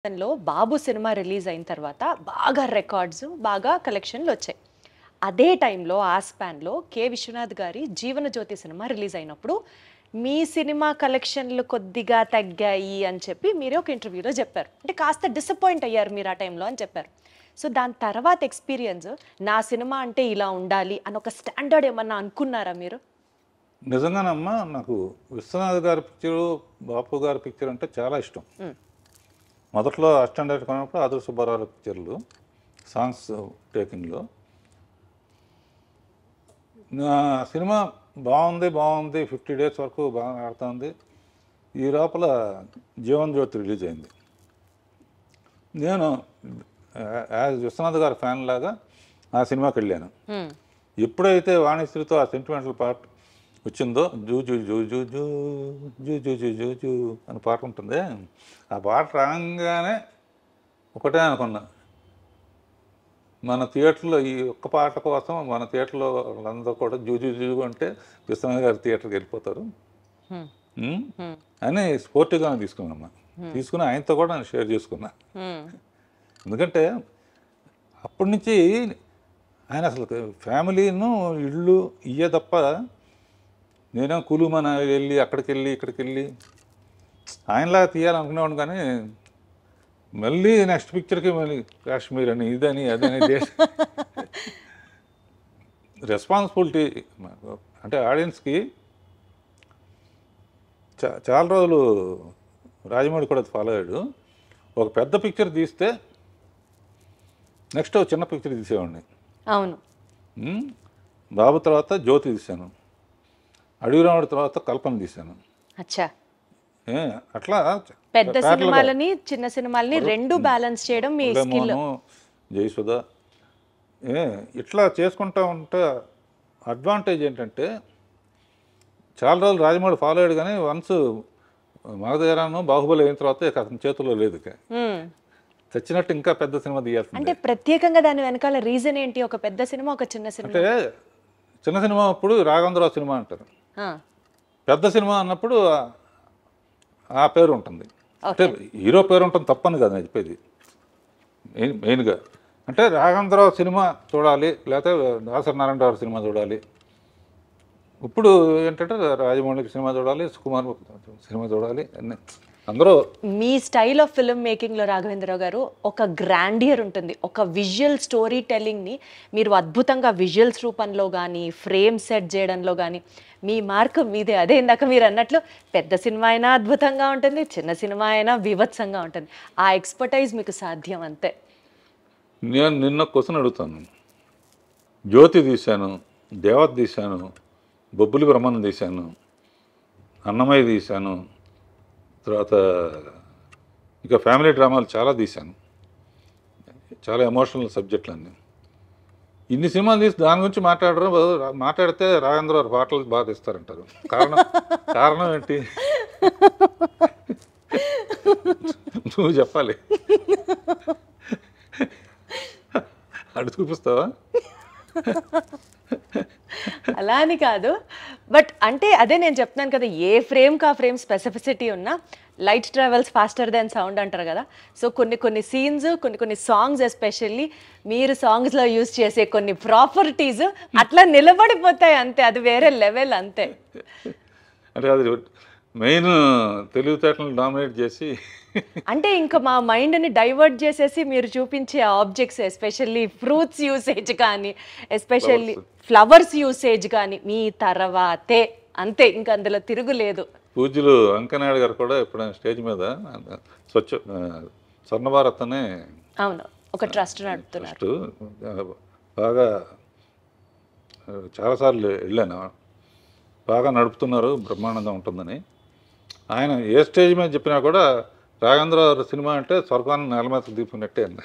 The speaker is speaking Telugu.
లో 'బాబు' సినిమా రిలీజ్ అయిన తర్వాత బాగా రికార్డ్స్, బాగా కలెక్షన్‌లు వచ్చాయి. అదే టైంలో ఆ స్పాన్‌లో 'కె. విశ్వనాథ్' గారి 'జీవనజ్యోతి' సినిమా రిలీజ్ అయినప్పుడు మీ సినిమా కలెక్షన్‌లు కొద్దిగా తగ్గాయి అని చెప్పి మీరే ఒక ఇంటర్వ్యూలో చెప్పారు. అంటే కాస్త డిసప్పాయింట్ అయ్యారు మీరు ఆ టైంలో అని చెప్పారు. సో దాని తర్వాత ఎక్స్‌పీరియన్స్ నా సినిమా అంటే ఇలా ఉండాలి అని ఒక స్టాండర్డ్ ఏమన్నా అనుకున్నారా మీరు? నిజంగానమ్మా నాకు విశ్వనాథ్ గారి పిక్చరు, బాపు గారి పిక్చర్ అంటే చాలా ఇష్టం. హ్మ్. మొదట్లో అస్టాండర్డ్ కొన్నప్పుడు ఆదుర్తి సుబ్బారావు పిక్చర్లు సాంగ్స్ టేకింగ్లో నా సినిమా బాగుంది 50 డేస్ వరకు బాగా ఆడుతుంది. ఈ లోపల జీవనజ్యోతి రిలీజ్ అయింది. నేను యాజ్ విశ్వనాథ్ గారి ఫ్యాన్ లాగా ఆ సినిమాకి వెళ్ళాను. హ్మ్. ఎప్పుడైతే వాణిశ్రీతో ఆ సెంటిమెంటల్ పార్ట్ వచ్చిందో zoo zoo zoo zoo zoo zoo zoo zoo zoo zoo అని పాట ఉంటుంది. ఆ పాట రాగానే ఒకటే అనుకున్నా, మన థియేటర్లో ఈ ఒక్క పాట కోసం మన థియేటర్లో వాళ్ళందరూ కూడా జూ జూ జూ అంటే విశ్వనాథ్ గారి థియేటర్కి వెళ్ళిపోతారు హ్మ్. ఉమ్, హ్మ్. అని స్పోర్టివ్గానే తీసుకున్నామ్మా. తీసుకుని ఆయనతో కూడా నేను షేర్ చేసుకున్నా. హ్మ్. ఎందుకంటే అప్పటి నుంచి ఆయన అసలు ఫ్యామిలీను ఇళ్ళు ఇయ్యే తప్ప నేనే కులుమన వెళ్ళి అక్కడికి వెళ్ళి ఇక్కడికి వెళ్ళి ఆయనలాగా తీయాలనుకునేవాడు. కానీ మళ్ళీ నెక్స్ట్ పిక్చర్కి మళ్ళీ కాశ్మీర్ అని ఇదని అదని రెస్పాన్సిబిలిటీ అంటే ఆడియన్స్కి చాలా రోజులు రాజమౌళి కూడా ఫాలో అయ్యాడు. ఒక పెద్ద పిక్చర్ తీస్తే నెక్స్ట్ చిన్న పిక్చర్ తీసేవాడిని. అవును. బాబు తర్వాత జ్యోతి తీశాను, అడవిరాముడి తర్వాత కల్పన తీశాను. అచ్చా. అట్లా పెద్ద parallel గా సినిమాలని చిన్న సినిమాలని రెండు బ్యాలెన్స్ చేయడం మీ స్కిల్. మురళీమోహన్, జయసుధ ఇట్లా చేసుకుంటా ఉంటే అడ్వాంటేజ్ ఏంటంటే చాలా రోజులు రాజమౌళి ఫాలో అయ్యాడు. కానీ వన్స్ మగధీరాను బాహుబలి అయిన తర్వాత ఇక అతని చేతుల్లో లేదు. ఇక చచ్చినట్టు ఇంకా పెద్ద సినిమా తీయాల్సింది. అంటే ప్రత్యేకంగా దాని వెనకాల రీజన్ ఏంటి? ఒక పెద్ద సినిమా, ఒక చిన్న సినిమా. అంటే చిన్న సినిమా అప్పుడు రాఘవేంద్రరావు సినిమా అంటారు, ఆ, పెద్ద సినిమా అన్నప్పుడు ఆ పేరు ఉంటుంది. అంటే హీరో పేరు ఉంటుంది తప్పని కదా నేను చెప్పేది. మెయిన్గా అంటే రాఘవేంద్రరావు సినిమా చూడాలి, లేకపోతే దాసరి నారాయణరావు సినిమా చూడాలి. ఇప్పుడు ఏంటంటే రాజమౌళి సినిమా చూడాలి, సుకుమార్ సినిమా చూడాలి, అన్నీ అందరూ. మీ స్టైల్ ఆఫ్ ఫిల్మ్ మేకింగ్ లో రాఘవేంద్రరావు గారు ఒక గ్రాండియర్ ఉంటుంది. ఒక విజువల్ స్టోరీ టెల్లింగ్ ని మీరు అద్భుతంగా విజువల్స్ రూపంలో కానీ ఫ్రేమ్ సెట్ చేయడంలో కానీ మీ మార్క్ మీదే. అదే ఇందాక మీరు అన్నట్లు పెద్ద సినిమా అయినా అద్భుతంగా ఉంటుంది, చిన్న సినిమా అయినా బీభత్సంగా ఉంటుంది. ఆ ఎక్స్పర్టైజ్ మీకు సాధ్యం అంతే. నేను నిన్న క్వశ్చన్ అడుగుతాను. జ్యోతి తీశాను, దేవత తీశాను, బొబ్బులి బ్రహ్మను తీశాను, అన్నమయ్య తీశాను, తర్వాత ఇక ఫ్యామిలీ డ్రామాలు చాలా తీశాను, చాలా ఎమోషనల్ సబ్జెక్టులు అన్నీ. ఇన్ని సినిమాలు తీసి దాని గురించి మాట్లాడితే రాఘవేంద్ర పాటలు బాగా తీస్తారంటారు. కారణం ఏంటి? నువ్వు చెప్పాలి. అడు చూపిస్తావా? అలా అని కాదు, బట్ అంటే అదే నేను చెప్తున్నాను కదా, ఏ ఫ్రేమ్కి ఆ ఫ్రేమ్ స్పెసిఫిసిటీ ఉన్నా light travels faster than sound అంటారు కదా. సో కొన్ని సీన్స్, కొన్ని సాంగ్స్ ఎస్పెషల్లీ మీరు సాంగ్స్లో యూజ్ చేసే కొన్ని ప్రాపర్టీస్ అట్లా నిలబడిపోతాయి అంతే. అది వేరే లెవెల్ అంతే. అంటే అది మెయిన్ తెలివితేటలను డామినేట్ చేసి అంటే ఇంకా మా మైండ్ని డైవర్ట్ చేసేసి మీరు చూపించే ఆబ్జెక్ట్స్, ఎస్పెషల్లీ ఫ్రూట్స్ యూసేజ్ కానీ, ఎస్పెషల్లీ ఫ్లవర్స్ యూసేజ్ కానీ మీ తర్వాతే అంతే, ఇంకా అందులో తిరుగులేదు. పూజ్యులు వెంకయ్యనాయుడు గారు కూడా ఎప్పుడైనా స్టేజ్ మీద స్వర్ణ భారత్ అనే అవును, ఒక ట్రస్ట్ నడుపుతున్నారు. ట్రస్ట్ బాగా చాలాసార్లు వెళ్ళాను, బాగా నడుపుతున్నారు, బ్రహ్మాండంగా ఉంటుందని. ఆయన ఏ స్టేజ్ మీద చెప్పినా కూడా రాఘవేంద్ర సినిమా అంటే స్వర్గాన్ని నేల మీద దింపినట్టే అండి.